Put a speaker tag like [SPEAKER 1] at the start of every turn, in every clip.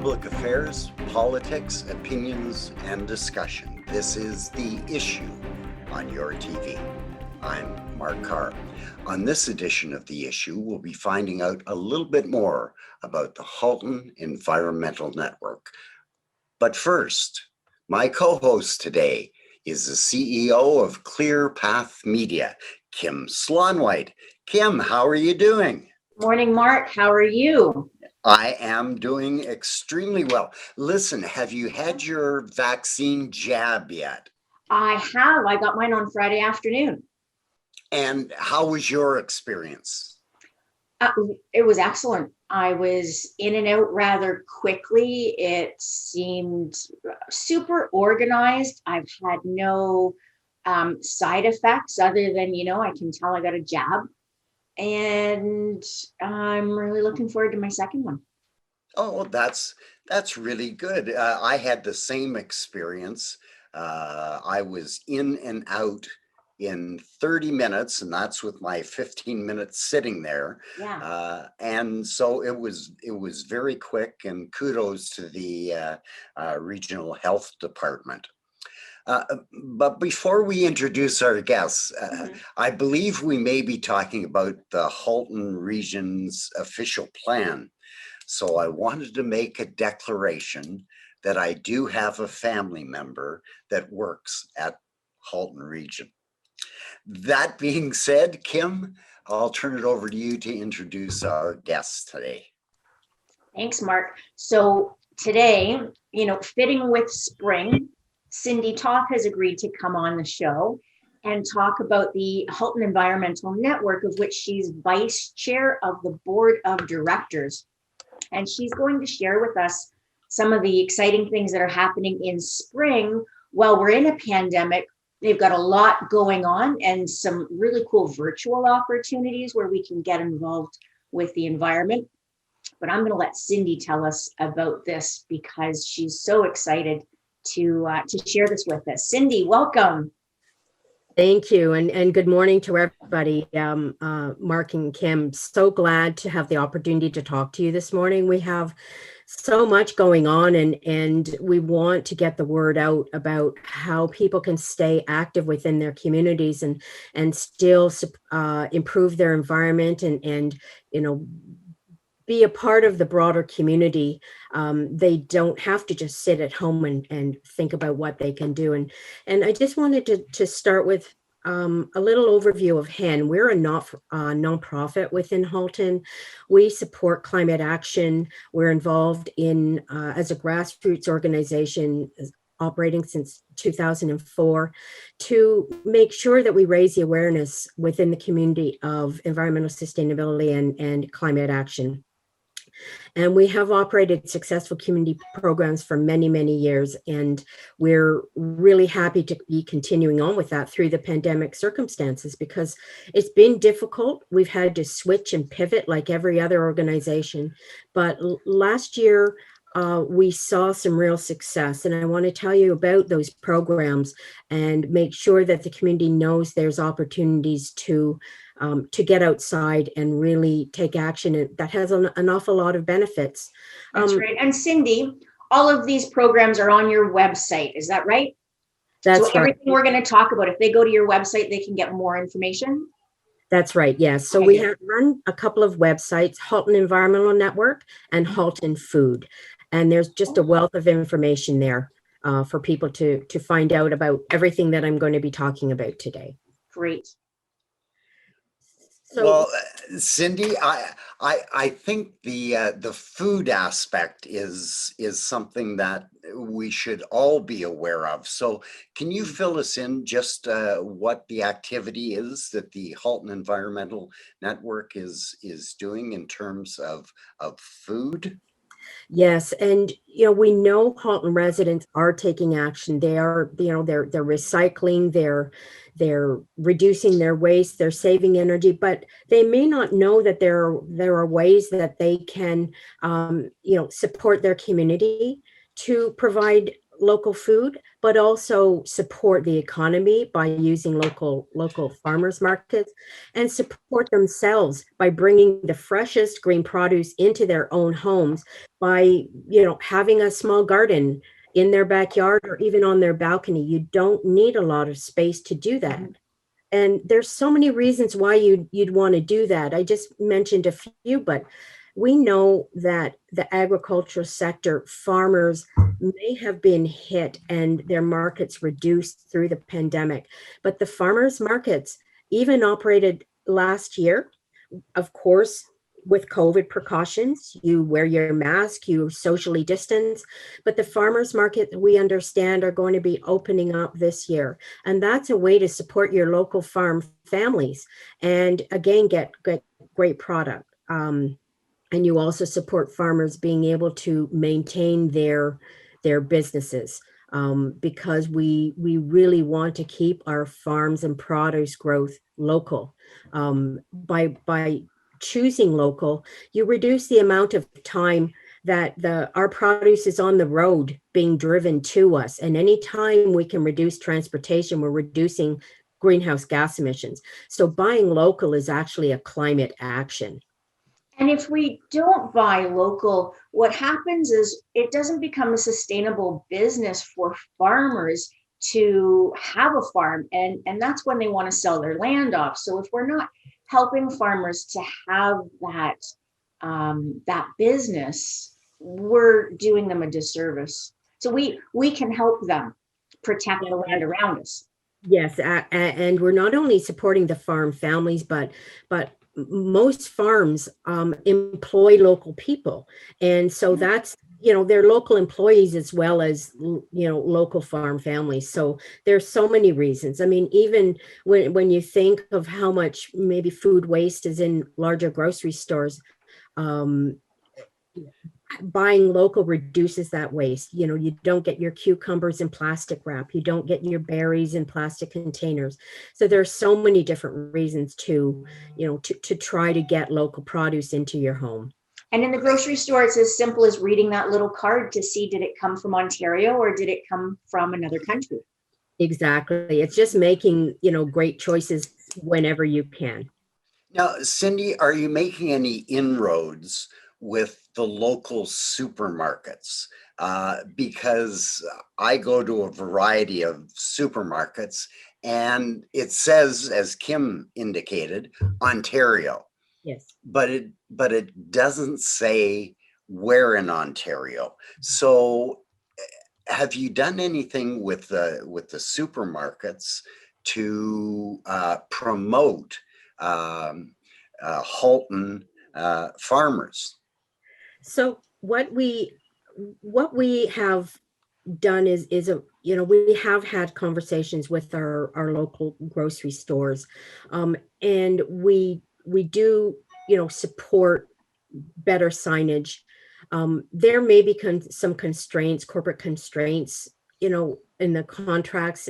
[SPEAKER 1] public affairs, politics, opinions, and discussion. This is The Issue on YourTV. I'm Mark Carr. On this edition of The Issue, we'll be finding out a little bit more about the Halton Environmental Network. But first, my co-host today is the CEO of Clear Path Media, Kim Slaunwhite. Kim, how are you doing?
[SPEAKER 2] Morning, Mark. How are you?
[SPEAKER 1] I am doing extremely well. Listen, have you had your vaccine jab yet?
[SPEAKER 2] I have. I got mine on Friday afternoon.
[SPEAKER 1] And how was your experience?
[SPEAKER 2] It was excellent. I was in and out rather quickly. It seemed super organized. I've had no side effects other than, I can tell I got a jab. And I'm really looking forward to my second one.
[SPEAKER 1] Oh, that's really good. I had the same experience. I was in and out in 30 minutes, and that's with my 15 minutes sitting there.
[SPEAKER 2] Yeah.
[SPEAKER 1] And so it was very quick, and kudos to the regional health department. But before we introduce our guests, I believe we may be talking about the Halton region's official plan. So I wanted to make a declaration that I do have a family member that works at Halton Region. That being said, Kim, I'll turn it over to you to introduce our guests today.
[SPEAKER 2] Thanks, Mark. So today, fitting with spring, Cindy Toth has agreed to come on the show and talk about the Halton Environmental Network, of which she's vice chair of the board of directors. And she's going to share with us some of the exciting things that are happening in spring. While we're in a pandemic, they've got a lot going on and some really cool virtual opportunities where we can get involved with the environment. But I'm going to let Cindy tell us about this because she's so excited to share this with us. Cindy, welcome.
[SPEAKER 3] Thank you, and good morning to everybody. Mark and Kim, so glad to have the opportunity to talk to you this morning. We have so much going on, and we want to get the word out about how people can stay active within their communities and still improve their environment and be a part of the broader community. They don't have to just sit at home and think about what they can do. And I just wanted to start with a little overview of HEN. We're a nonprofit within Halton. We support climate action. We're involved in as a grassroots organization operating since 2004 to make sure that we raise the awareness within the community of environmental sustainability and climate action. And we have operated successful community programs for many, many years. And we're really happy to be continuing on with that through the pandemic circumstances because it's been difficult. We've had to switch and pivot like every other organization. But last year, we saw some real success. And I want to tell you about those programs and make sure that the community knows there's opportunities to get outside and really take action. That has an awful lot of benefits.
[SPEAKER 2] That's right. And Cindy, all of these programs are on your website. Is that right?
[SPEAKER 3] That's
[SPEAKER 2] right. So everything we're going to talk about, if they go to your website, they can get more information?
[SPEAKER 3] That's right. Yes. So we have run a couple of websites, Halton Environmental Network and Halton Food. And there's just a wealth of information there for people to find out about everything that I'm going to be talking about today.
[SPEAKER 2] Great.
[SPEAKER 1] So, well, Cindy, I think the food aspect is something that we should all be aware of. So can you fill us in just what the activity is that the Halton Environmental Network is doing in terms of food?
[SPEAKER 3] Yes, and we know Halton residents are taking action. They are, they're recycling, they're reducing their waste, they're saving energy, but they may not know that there are ways that they can, support their community to provide local food, but also support the economy by using local farmers markets, and support themselves by bringing the freshest green produce into their own homes by, having a small garden in their backyard or even on their balcony. You don't need a lot of space to do that. And there's so many reasons why you'd want to do that. I just mentioned a few, but we know that the agricultural sector, farmers may have been hit and their markets reduced through the pandemic. But the farmers markets even operated last year, of course, with COVID precautions. You wear your mask, you socially distance, but the farmers market, we understand, are going to be opening up this year. And that's a way to support your local farm families and again, get great product. And you also support farmers being able to maintain their businesses, because we really want to keep our farms and produce growth local. By choosing local, you reduce the amount of time that our produce is on the road being driven to us. And anytime we can reduce transportation, we're reducing greenhouse gas emissions. So buying local is actually a climate action.
[SPEAKER 2] And if we don't buy local, what happens is it doesn't become a sustainable business for farmers to have a farm. And that's when they want to sell their land off. So if we're not helping farmers to have that business, we're doing them a disservice. So we can help them protect the land around us.
[SPEAKER 3] Yes, and we're not only supporting the farm families, but most farms employ local people, and so that's, they're local employees as well as local farm families. So there's so many reasons. I mean, even when you think of how much maybe food waste is in larger grocery stores, buying local reduces that waste. You don't get your cucumbers in plastic wrap. You don't get your berries in plastic containers. So there's so many different reasons to try to get local produce into your home.
[SPEAKER 2] And in the grocery store, it's as simple as reading that little card to see, did it come from Ontario or did it come from another country?
[SPEAKER 3] Exactly. It's just making, great choices whenever you can.
[SPEAKER 1] Now, Cindy, are you making any inroads with the local supermarkets? Because I go to a variety of supermarkets and it says, as Kim indicated, Ontario.
[SPEAKER 3] Yes.
[SPEAKER 1] But it doesn't say where in Ontario. So have you done anything with the supermarkets to promote Halton farmers?
[SPEAKER 3] So what we have done is we have had conversations with our local grocery stores, and we do support better signage. There may be some constraints, corporate constraints, in the contracts.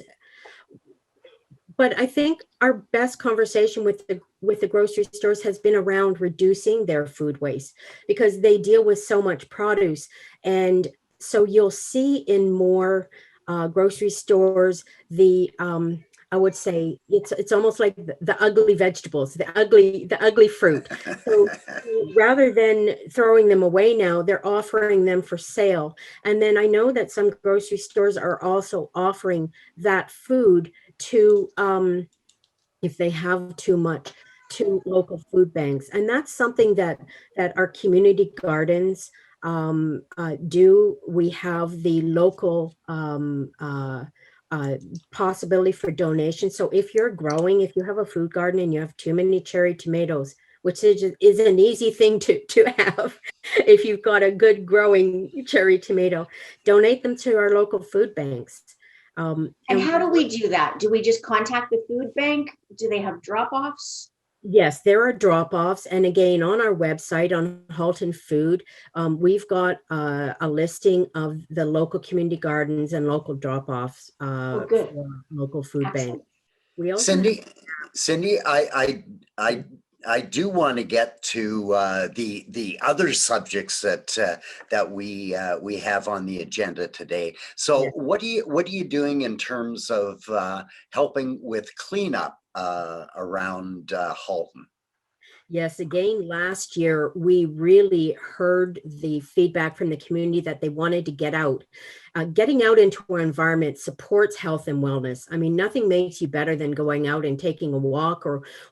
[SPEAKER 3] But I think our best conversation with the grocery stores has been around reducing their food waste, because they deal with so much produce. And so you'll see in more grocery stores, I would say it's almost like the ugly vegetables, the ugly fruit. So rather than throwing them away now, they're offering them for sale. And then I know that some grocery stores are also offering that food to, if they have too much, to local food banks. And that's something that our community gardens do. We have the local possibility for donation. So if you have a food garden and you have too many cherry tomatoes, which is an easy thing to have, if you've got a good growing cherry tomato, donate them to our local food banks.
[SPEAKER 2] And how do we do that? Do we just contact the food bank? Do they have drop-offs?
[SPEAKER 3] Yes, there are drop-offs. And again, on our website, on Halton Food, we've got a listing of the local community gardens and local drop-offs for local food banks. We also
[SPEAKER 1] Cindy, I I do want to get to the other subjects that we have on the agenda today. So,
[SPEAKER 3] Yeah.
[SPEAKER 1] what are you doing in terms of helping with cleanup around Halton?
[SPEAKER 3] Yes, again, last year we really heard the feedback from the community that they wanted to get out. Getting out into our environment supports health and wellness. I mean, nothing makes you better than going out and taking a walk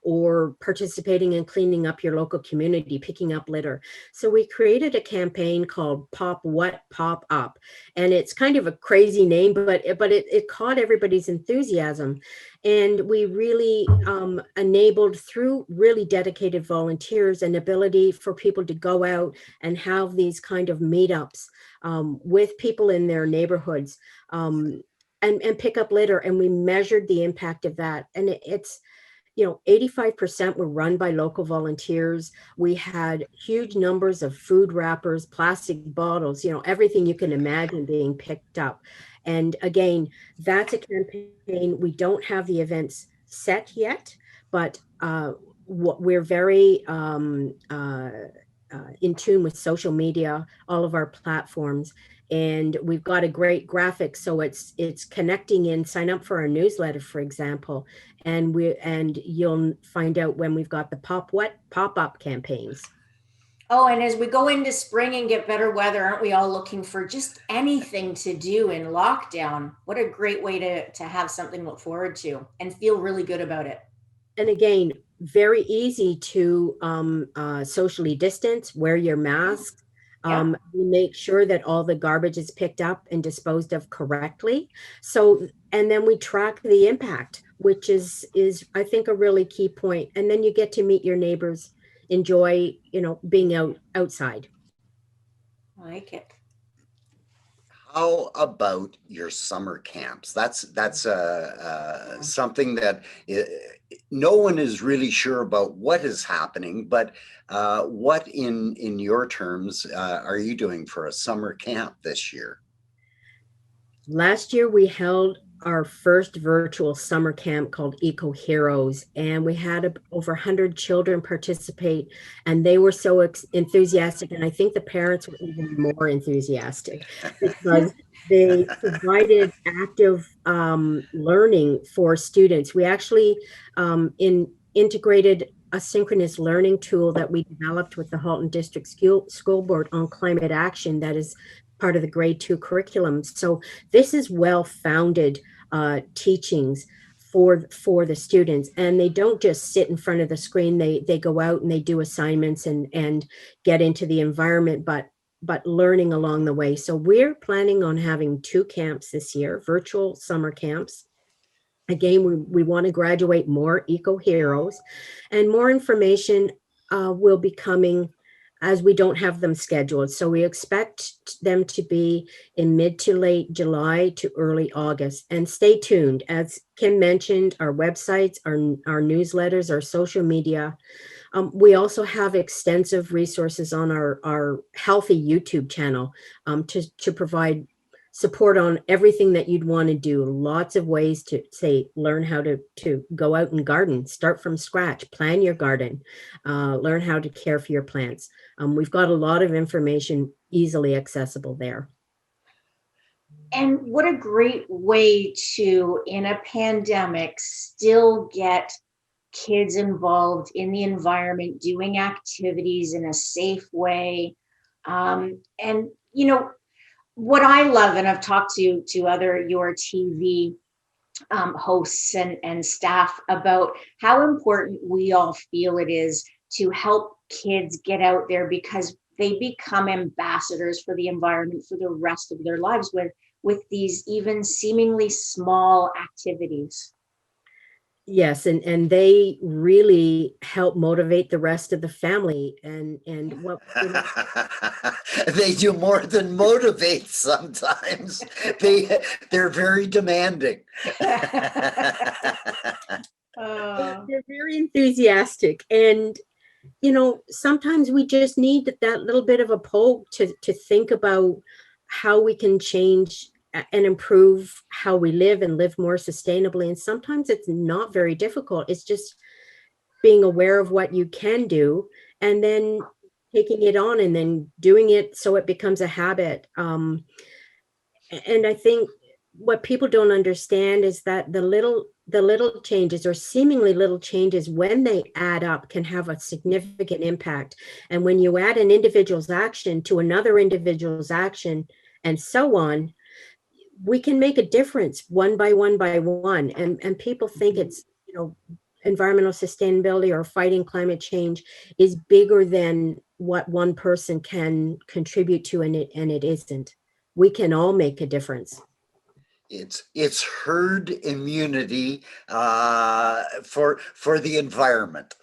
[SPEAKER 3] or participating in cleaning up your local community, picking up litter. So we created a campaign called Pop What Pop Up, and it's kind of a crazy name, but it caught everybody's enthusiasm. And we really enabled through really dedicated volunteers an ability for people to go out and have these kind of meetups with people in their neighborhoods and pick up litter. And we measured the impact of that. And it's, 85% were run by local volunteers. We had huge numbers of food wrappers, plastic bottles, everything you can imagine being picked up. And again, that's a campaign. We don't have the events set yet, but we're very in tune with social media, all of our platforms. And we've got a great graphic, so it's connecting in. Sign up for our newsletter, for example, and you'll find out when we've got the pop-up campaigns.
[SPEAKER 2] Oh, and as we go into spring and get better weather, aren't we all looking for just anything to do in lockdown? What a great way to have something to look forward to and feel really good about it.
[SPEAKER 3] And again, very easy to socially distance, wear your mask. We make sure that all the garbage is picked up and disposed of correctly. So, and then we track the impact, which is I think a really key point. And then you get to meet your neighbors, enjoy, being outside.
[SPEAKER 2] I like it.
[SPEAKER 1] How about your summer camps? That's something that no one is really sure about what is happening, but what in your terms are you doing for a summer camp this year?
[SPEAKER 3] Last year, we held our first virtual summer camp called Eco Heroes, and we had over 100 children participate, and they were so enthusiastic, and I think the parents were even more enthusiastic because they provided active learning for students. We actually integrated a synchronous learning tool that we developed with the Halton District School Board on climate action that is part of the grade 2 curriculum. So this is well-founded teachings for the students, and they don't just sit in front of the screen. They go out and they do assignments and get into the environment, but learning along the way. So we're planning on having 2 camps this year, virtual summer camps. Again, we want to graduate more eco heroes, and more information will be coming as we don't have them scheduled. So we expect them to be in mid to late July to early August. And stay tuned. As Kim mentioned, our websites, our newsletters, our social media. We also have extensive resources on our Healthy YouTube channel to provide support on everything that you'd want to do. Lots of ways to learn how to go out and garden, start from scratch, plan your garden, learn how to care for your plants. We've got a lot of information easily accessible there.
[SPEAKER 2] And what a great way to, in a pandemic, still get kids involved in the environment, doing activities in a safe way. And, what I love, and I've talked to other YourTV hosts and staff about how important we all feel it is to help kids get out there, because they become ambassadors for the environment for the rest of their lives with these even seemingly small activities.
[SPEAKER 3] Yes, and they really help motivate the rest of the family, and what
[SPEAKER 1] they do more than motivate sometimes. They're very demanding.
[SPEAKER 3] They're very enthusiastic, and sometimes we just need that little bit of a poke to think about how we can change and improve how we live and live more sustainably. And sometimes it's not very difficult. It's just being aware of what you can do, and then taking it on and then doing it so it becomes a habit. And I think what people don't understand is that the little changes, or seemingly little changes, when they add up, can have a significant impact. And when you add an individual's action to another individual's action and so on, we can make a difference one by one by one. And people think it's, environmental sustainability or fighting climate change is bigger than what one person can contribute to, and it isn't. We can all make a difference.
[SPEAKER 1] It's herd immunity for the environment.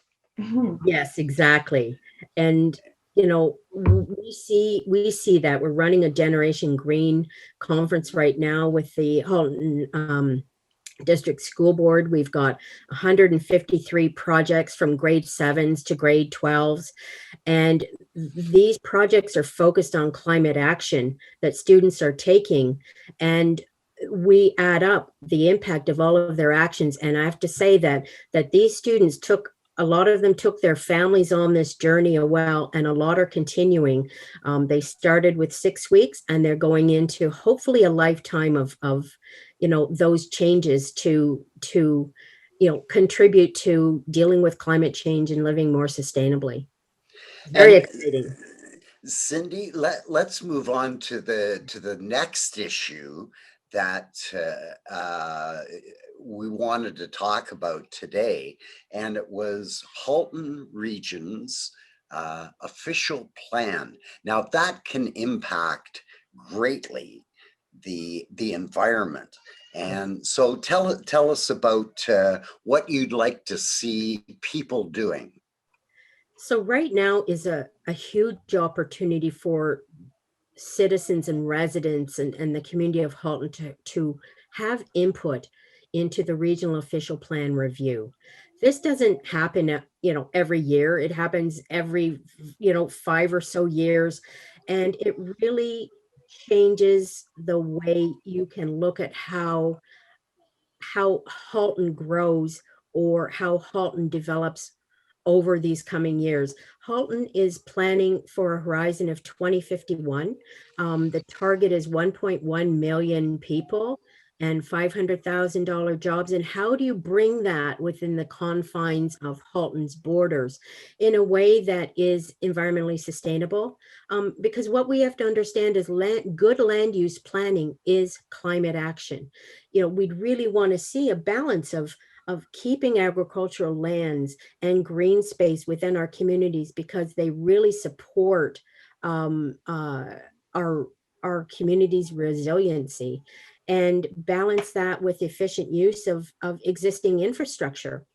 [SPEAKER 3] Yes, exactly. And we see that we're running a Generation Green conference right now with the Halton District School Board. We've got 153 projects from grade 7s to grade 12s. And these projects are focused on climate action that students are taking. And we add up the impact of all of their actions. And I have to say that these students a lot of them took their families on this journey as well, and a lot are continuing. They started with 6 weeks, and they're going into hopefully a lifetime of those changes to contribute to dealing with climate change and living more sustainably. Very exciting.
[SPEAKER 1] Cindy, let's move on to the next issue that we wanted to talk about today, and it was Halton Region's official plan. Now, that can impact greatly the environment. And so tell us about what you'd like to see people doing.
[SPEAKER 3] So right now is a huge opportunity for citizens and residents and the community of Halton to have input into the regional official plan review. This doesn't happen every year. It happens every 5 or so years, and it really changes the way you can look at how Halton grows, or how Halton develops over these coming years. Halton is planning for a horizon of 2051. The target is 1.1 million people and $500,000 jobs. And how do you bring that within the confines of Halton's borders in a way that is environmentally sustainable? Because what we have to understand is good land use planning is climate action. We'd really want to see a balance of keeping agricultural lands and green space within our communities, because they really support our community's resiliency, and balance that with efficient use of existing infrastructure,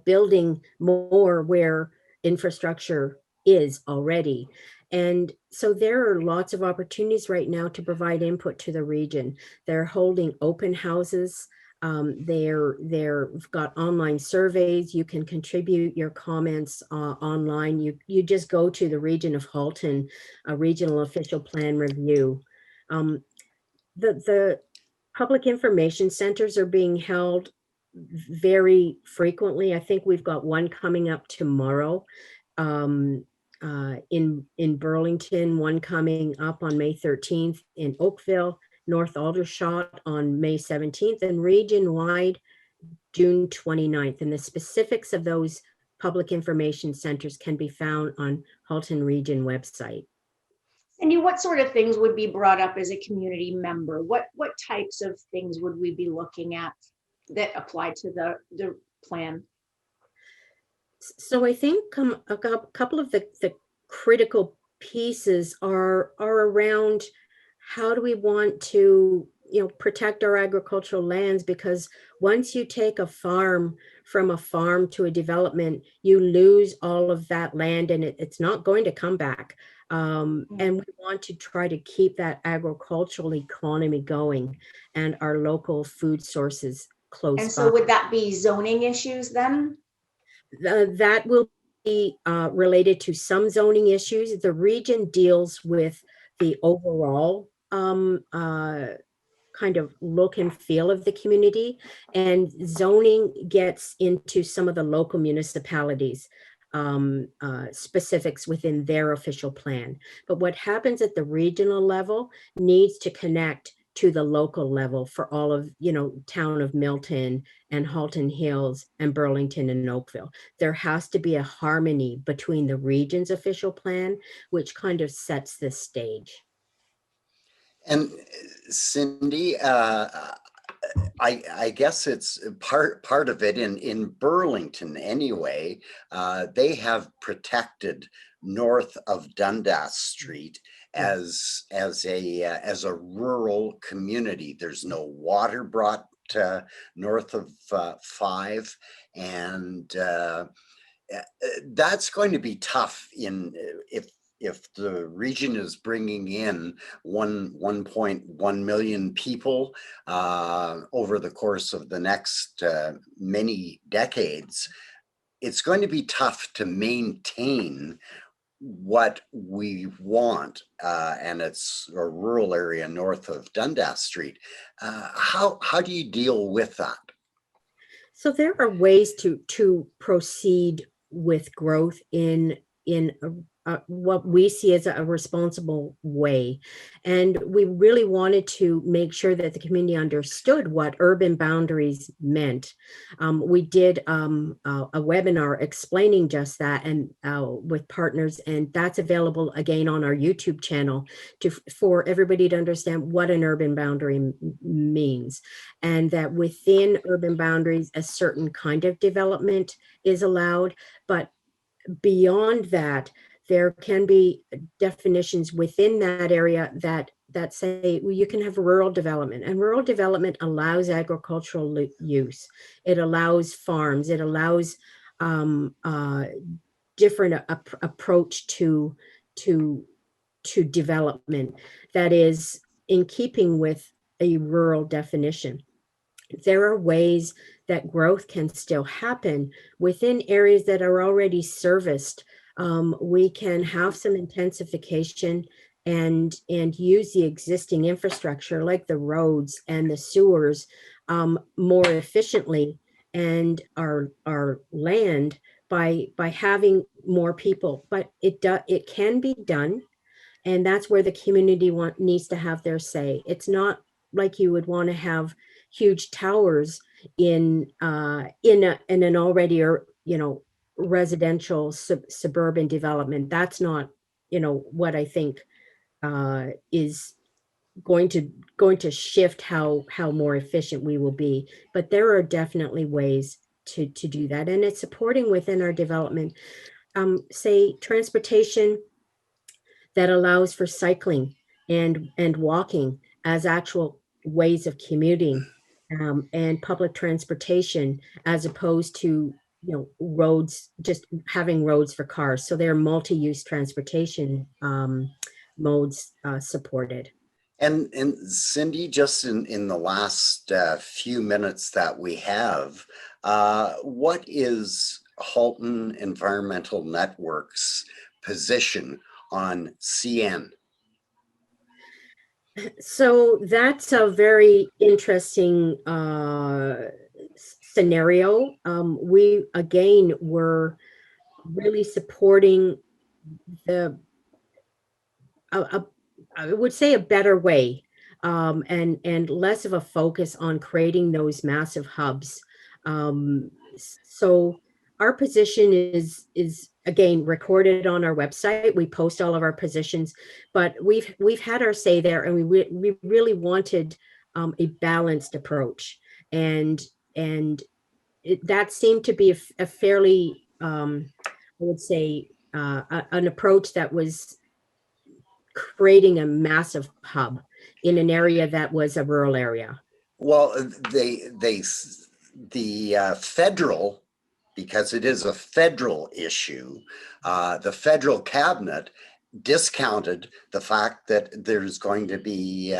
[SPEAKER 3] building more where infrastructure is already. And so there are lots of opportunities right now to provide input to the region. They're holding open houses. They've got online surveys. You can contribute your comments online. You just go to the region of Halton, a regional official plan review. The public information centers are being held very frequently. I think we've got one coming up tomorrow in Burlington, one coming up on May 13th in Oakville, North Aldershot on May 17th, and region-wide June 29th. And the specifics of those public information centers can be found on Halton Region website.
[SPEAKER 2] Cindy, what sort of things would be brought up as a community member? What types of things would we be looking at that apply to the plan?
[SPEAKER 3] So I think a couple of the critical pieces are around how do we want to protect our agricultural lands, because once you take a farm from a farm to a development, you lose all of that land, and it's not going to come back. And we want to try to keep that agricultural economy going and our local food sources close by.
[SPEAKER 2] And so would that be zoning issues then?
[SPEAKER 3] That will be related to some zoning issues. The region deals with the overall kind of look and feel of the community, and zoning gets into some of the local municipalities specifics within their official plan. But what happens at the regional level needs to connect to the local level for all of, town of Milton and Halton Hills and Burlington and Oakville. There has to be a harmony between the region's official plan, which kind of sets the stage.
[SPEAKER 1] And Cindy, I guess it's part of it in Burlington anyway. They have protected north of Dundas Street as a rural community. There's no water brought north of 5, and that's going to be tough if the region is bringing in 1.1 million people over the course of the next many decades. It's going to be tough to maintain what we want, and it's a rural area north of Dundas Street. How do you deal with that?
[SPEAKER 3] So there are ways to proceed with growth in what we see as a responsible way. And we really wanted to make sure that the community understood what urban boundaries meant. We did a webinar explaining just that, and with partners, and that's available again on our YouTube channel for everybody to understand what an urban boundary means, and that within urban boundaries, a certain kind of development is allowed, but beyond that, there can be definitions within that area that say, well, you can have rural development, and rural development allows agricultural use. It allows farms. It allows different approach to development that is in keeping with a rural definition. There are ways that growth can still happen within areas that are already serviced. We can have some intensification and use the existing infrastructure like the roads and the sewers more efficiently, and our land by having more people. But it can be done, and that's where the community needs to have their say. It's not like you would want to have huge towers in an already residential suburban development. That's not what I think is going to shift how more efficient we will be. But there are definitely ways to do that, and it's supporting within our development, say transportation that allows for cycling and walking as actual ways of commuting, and public transportation as opposed to roads, just having roads for cars. So there are multi-use transportation modes supported.
[SPEAKER 1] And Cindy, just in the last few minutes that we have, what is Halton Environmental Network's position on CN?
[SPEAKER 3] So that's a very interesting scenario. We again were really supporting I would say a better way, and less of a focus on creating those massive hubs. So our position is again recorded on our website. We post all of our positions, but we've had our say there, and we really wanted a balanced approach, and that seemed to be a fairly I would say an approach that was creating a massive hub in an area that was a rural area.
[SPEAKER 1] Well, the federal, because it is a federal issue, the federal cabinet discounted the fact that there's going to be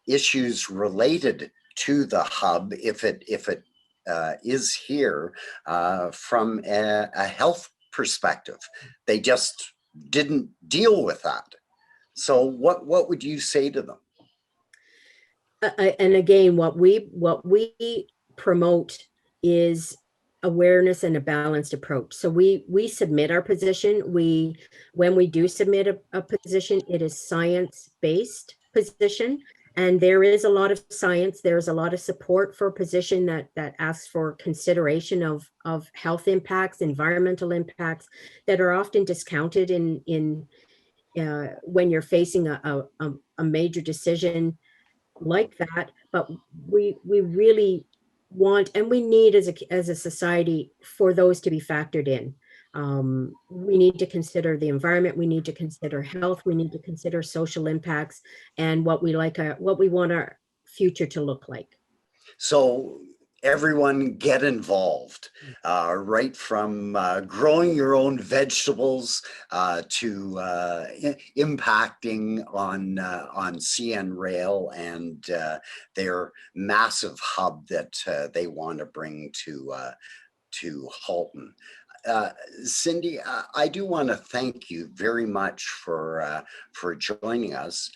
[SPEAKER 1] issues related to the hub if it is here from a health perspective. They just didn't deal with that. So what would you say to them?
[SPEAKER 3] and again, what we promote is awareness and a balanced approach. So we submit our position. When we do submit a position, it is science-based position. And there is a lot of science, there's a lot of support for a position that asks for consideration of health impacts, environmental impacts that are often discounted in when you're facing a major decision like that. But we really want, and we need as a society for those to be factored in. We need to consider the environment, we need to consider health, we need to consider social impacts and what we want our future to look like.
[SPEAKER 1] So everyone get involved, right from growing your own vegetables to impacting on CN Rail and their massive hub that they want to bring to Halton. Cindy, I do want to thank you very much for joining us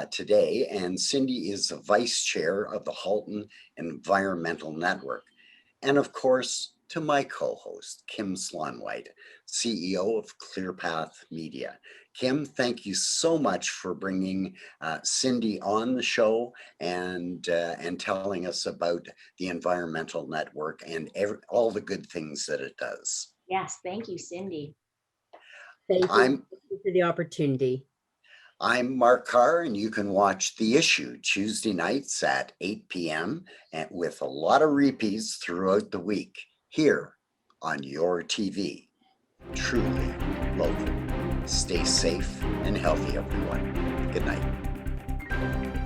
[SPEAKER 1] today. And Cindy is the vice chair of the Halton Environmental Network. And of course, to my co-host, Kim Slaunwhite, CEO of ClearPath Media. Kim, thank you so much for bringing Cindy on the show and telling us about the Environmental Network and all the good things that it does.
[SPEAKER 2] Yes, thank you, Cindy.
[SPEAKER 3] Thank you for the opportunity.
[SPEAKER 1] I'm Mark Carr, and you can watch The Issue Tuesday nights at 8 p.m. and with a lot of repeats throughout the week here on YourTV. Truly local. Stay safe and healthy, everyone. Good night.